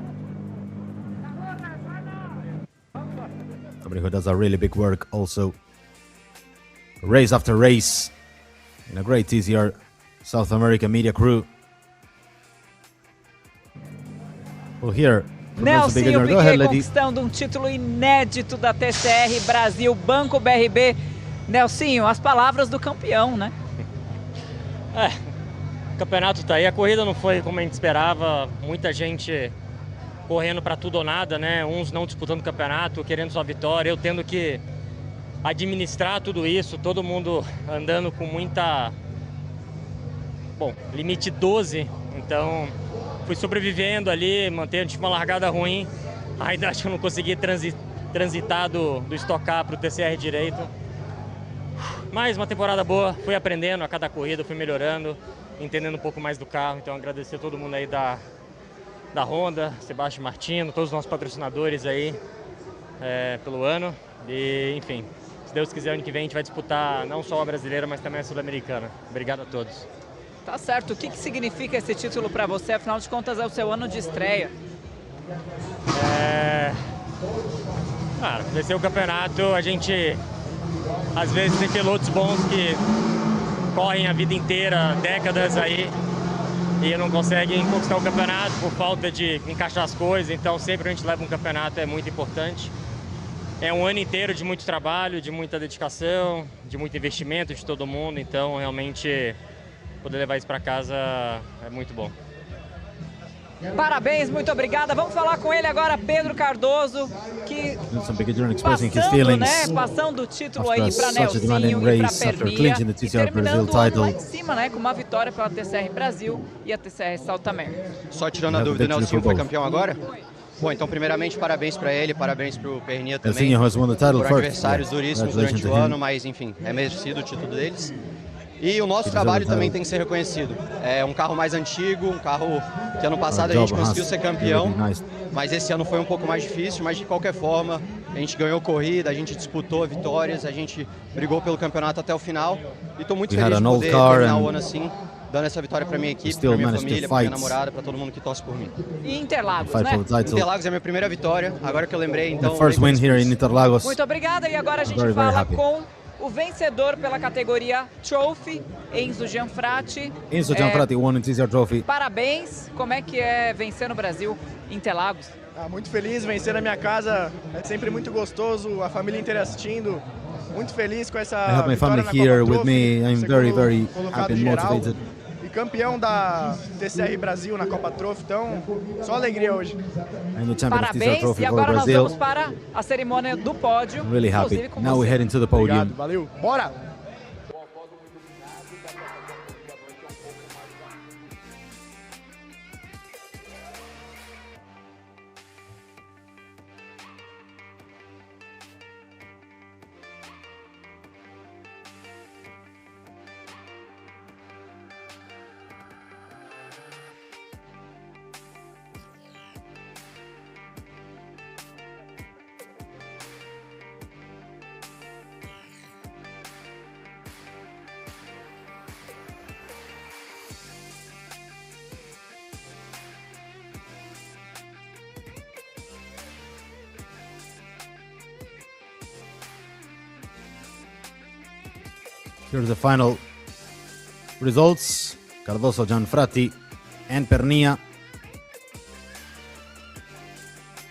Somebody who does a really big work also, race after race, in a great TCR South America media crew. Well, here, Nelsinho Piquet conquistando título inédito da TCR Brasil, Banco BRB. Nelsinho, as palavras do campeão, né? O campeonato tá aí, a corrida não foi como a gente esperava, muita gente correndo para tudo ou nada, né? Uns não disputando o campeonato, querendo sua vitória, eu tendo que administrar tudo isso, todo mundo andando com muita... Bom, limite 12, então fui sobrevivendo ali, mantendo uma largada ruim, ainda acho que eu não consegui transitar do Stock Car para o TCR direito. Mas uma temporada boa, fui aprendendo a cada corrida, fui melhorando, entendendo um pouco mais do carro, então agradecer a todo mundo aí da Honda, Sebastião Martino, todos os nossos patrocinadores aí pelo ano. E, enfim, se Deus quiser, ano que vem a gente vai disputar não só a brasileira, mas também a sul-americana. Obrigado a todos. Tá certo. O que significa esse título para você? Afinal de contas, é o seu ano de estreia. Vencer o campeonato, a gente às vezes tem pilotos bons que correm a vida inteira, décadas aí, e não conseguem conquistar o campeonato por falta de encaixar as coisas. Então sempre que a gente leva um campeonato é muito importante. É um ano inteiro de muito trabalho, de muita dedicação, de muito investimento de todo mundo, então realmente poder levar isso para casa é muito bom. Parabéns, muito obrigada. Vamos falar com ele agora, Pedro Cardoso, que passando o título aí para Nelsinho e para Pernia, e terminando o ano lá em cima, né, com uma vitória pela TCR Brasil e a TCR South America. Só tirando a dúvida, o Nelsinho foi campeão agora? Bom, então primeiramente parabéns para ele, parabéns para o Pernia também, por adversários duríssimos durante o ano, mas enfim, é merecido o título deles. E o nosso trabalho também tem que ser reconhecido. É um carro mais antigo, um carro que ano passado a gente conseguiu ser campeão, mas esse ano foi um pouco mais difícil, mas de qualquer forma, A gente ganhou corrida, a gente disputou vitórias, a gente brigou pelo campeonato até o final. E estou muito feliz de poder terminar o ano assim, dando essa vitória para minha equipe, para minha família, para minha namorada, para todo mundo que torce por mim. E Interlagos, né? Interlagos é a minha primeira vitória, agora que eu lembrei, então... First win here in Interlagos. Muito obrigada, e agora a gente fala com o vencedor pela categoria Trophy, Enzo Gianfratti. Enzo Gianfratti won in TCR Trophy. Parabéns, como é que é vencer no Brasil, Interlagos? Muito feliz, vencer na minha casa é sempre muito gostoso, a família inteira assistindo. Muito feliz com essa I have my family here with me. I'm very happy and motivated. E campeão da TCR Brasil na Copa Trophy, então só alegria hoje. Parabéns, e agora nós vamos para a cerimônia do pódio. Really happy. Now we head into the podium. Obrigado, valeu, bora! Here's the final results. Cardoso, Gianfratti, and Pernia.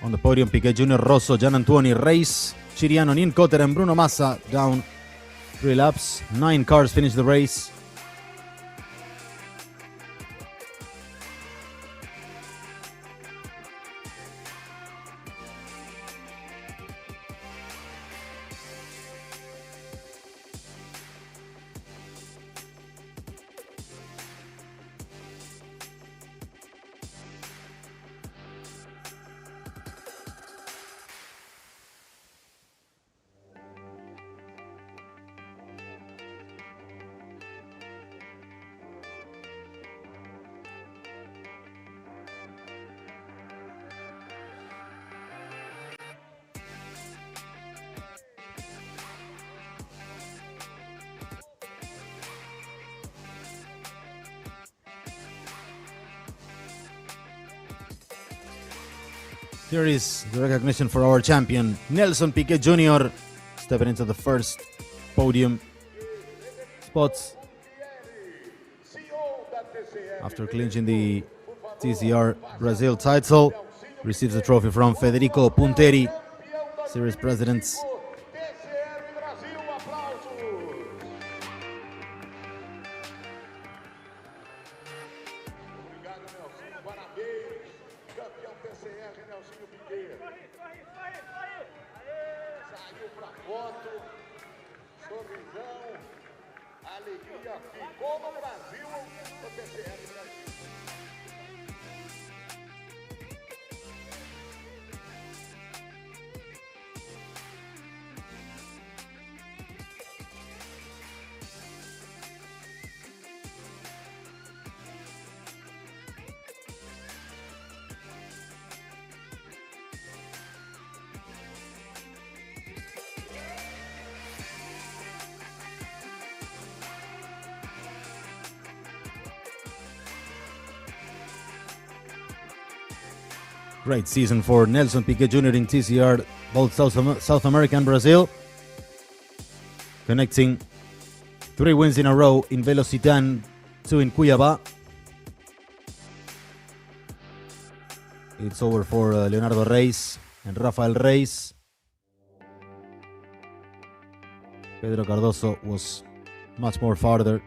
On the podium, Piquet Jr., Rosso, Gianantuoni, Reis, Ciriano, Ninkotter, and Bruno Massa down 3 laps. 9 cars finished the race. Here is the recognition for our champion, Nelson Piquet Jr., stepping into the first podium spots after clinching the TCR Brazil title. Receives the trophy from Federico Punteri, series president. Great season for Nelson Piquet Jr. in TCR, both South America and Brazil. Connecting 3 wins in a row in Velocitan, 2 in Cuiabá. It's over for Leonardo Reis and Rafael Reis. Pedro Cardoso was much farther.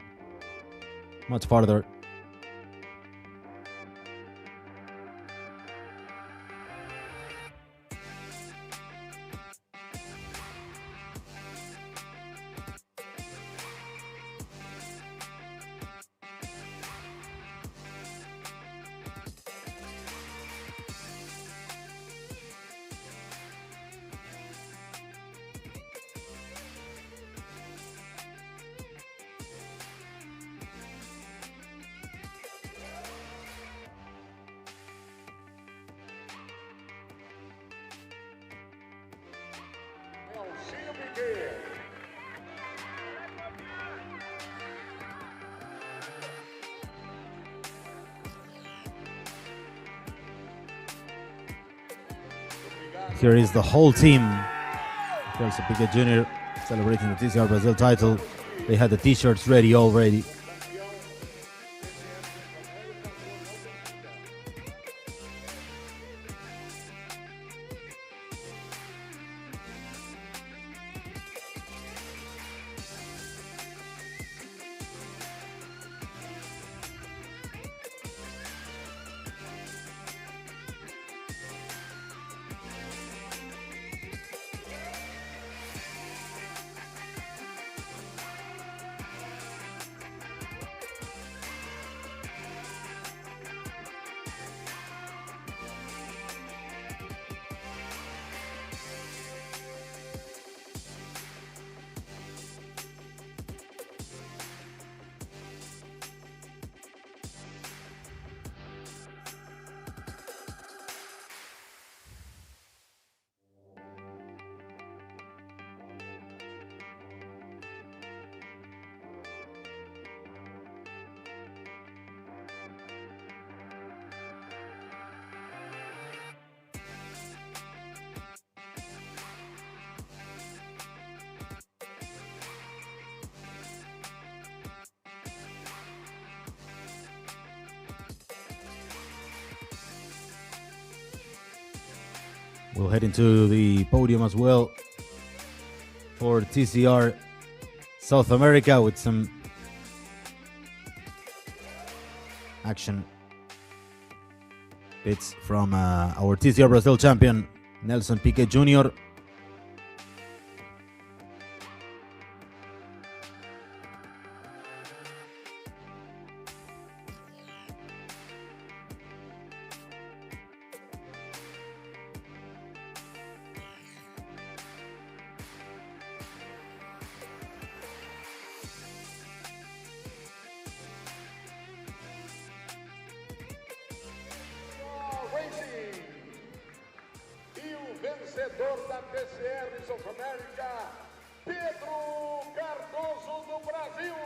Here is the whole team. Nelson Piquet Jr. celebrating the TCR Brazil title. They had the t-shirts ready already. We'll head into the podium as well for TCR South America with some action bits from our TCR Brazil champion, Nelson Piquet Jr. Vencedor da TCR South America, Pedro Cardoso do Brasil.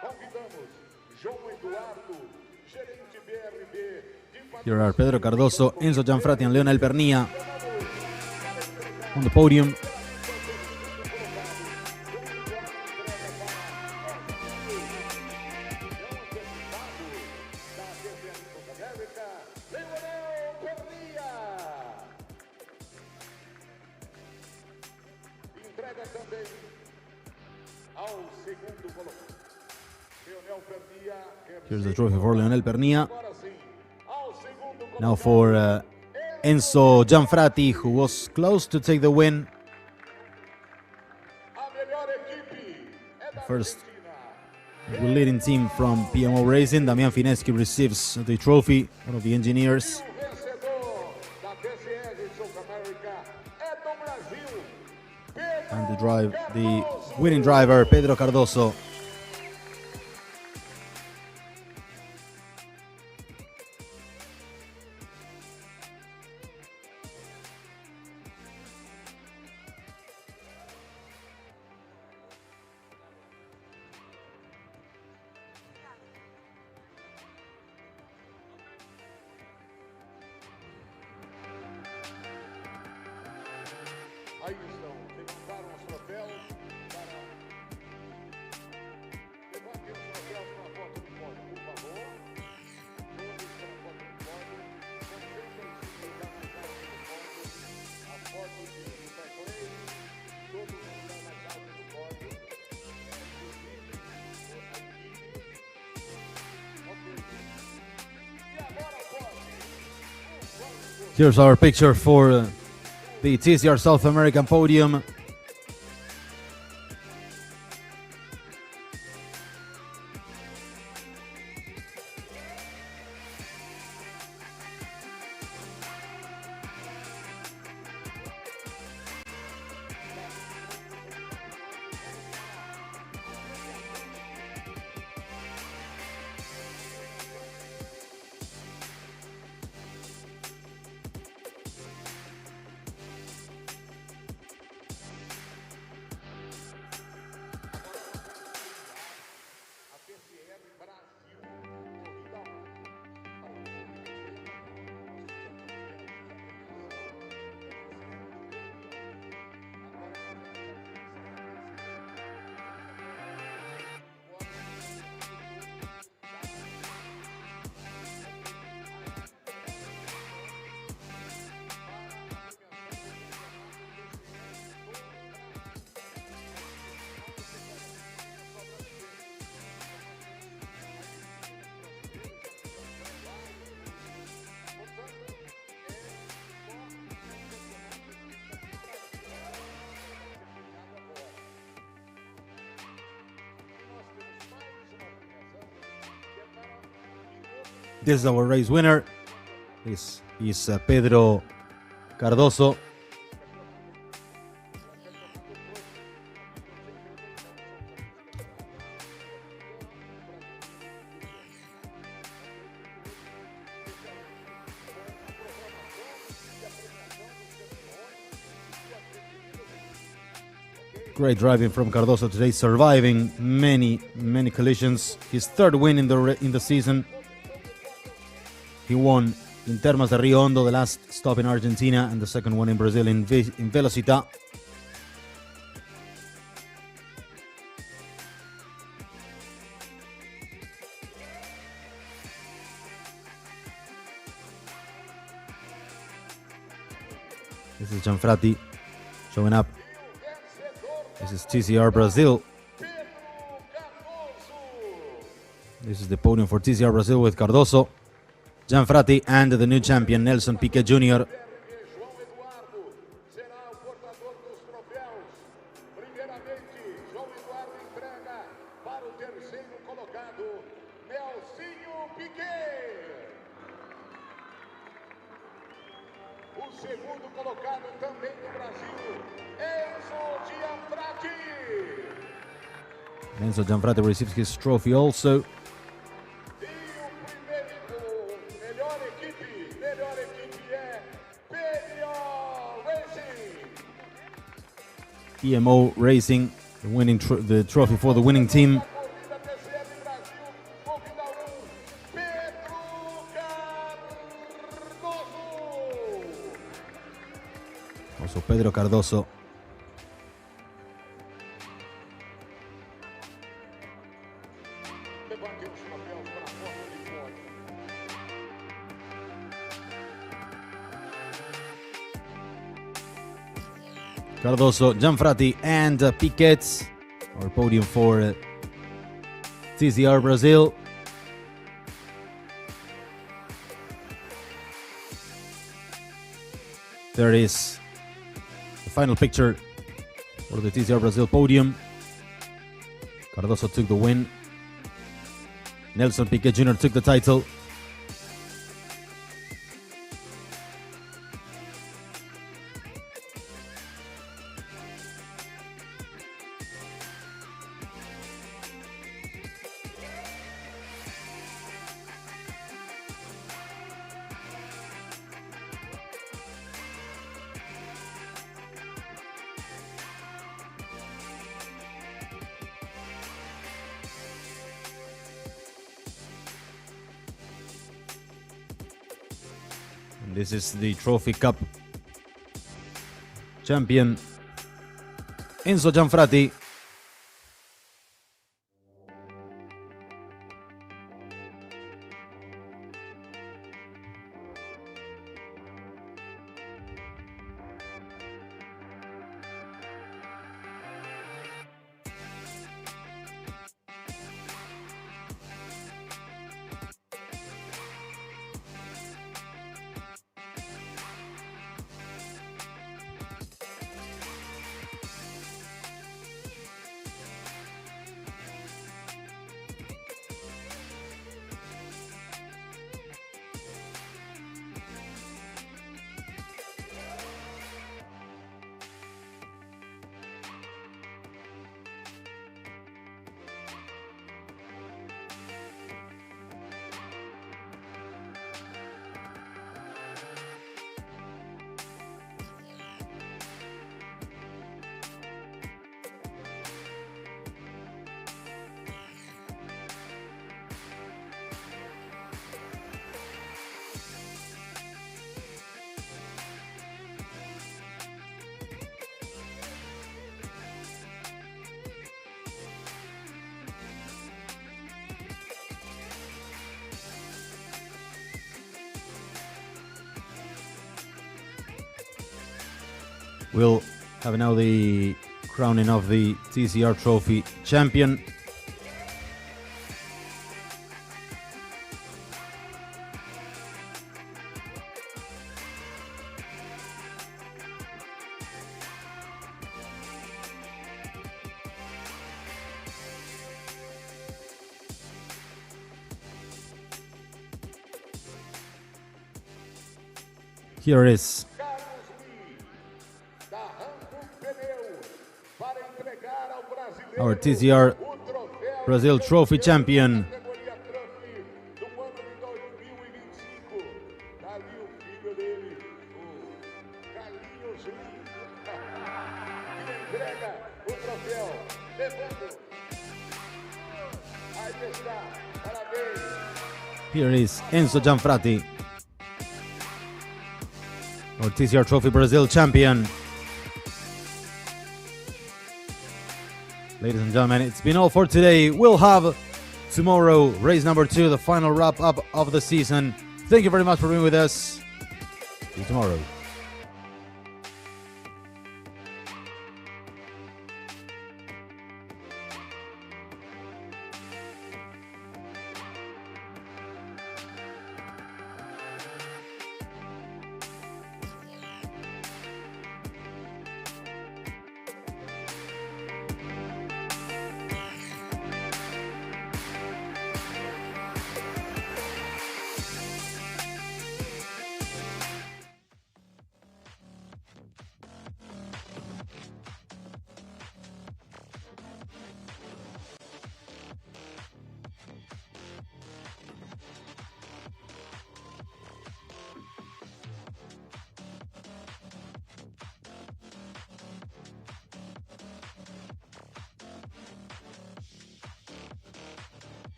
Convidamos João Eduardo, gerente BRB. Here are Pedro Cardoso, Enzo Gianfrati and Leonel Pernia on the podium. Here's the trophy for Leonel Pernia. Now for Enzo Gianfrati, who was close to take the win. The first leading team from PMO Racing. Damian Fineschi receives the trophy, one of the engineers. And the winning driver, Pedro Cardoso. Aí estão, levantaram os troféus para... Levantem os troféus para a foto do pódio, por favor. Todos para a foto do pódio. Concentrem-se no lugar mais alto do pódio. A foto de Interplay. Todos no lugar mais alto do pódio. E agora pode. Here's our picture for the TCR South American podium. This is our race winner. This is Pedro Cardoso. Great driving from Cardoso today, surviving many collisions. His third win in the season. He won in Termas de Rio Hondo, the last stop in Argentina, and the second one in Brazil in Velocita. This is Gianfratti showing up. This is TCR Brazil. This is the podium for TCR Brazil with Cardoso, Gianfratti, and the new champion Nelson Piquet Jr. Segundo colocado também do Brasil, Enzo Gianfratti receives his trophy also. PMO Racing, winning the trophy for the winning team. Also Pedro Cardoso. Cardoso, Gianfratti, and Piquet, our podium for TCR Brazil. There is the final picture for the TCR Brazil podium. Cardoso took the win. Nelson Piquet Jr. took the title. This is the Trophy Cup champion, Enzo Gianfratti. We'll have now the crowning of the TCR Trophy champion. Here is our TCR Brazil Trophy champion. Here is Enzo Gianfrati, our TCR Trophy Brazil champion. Ladies and gentlemen, it's been all for today. We'll have tomorrow race number 2, the final wrap up of the season. Thank you very much for being with us. See you tomorrow.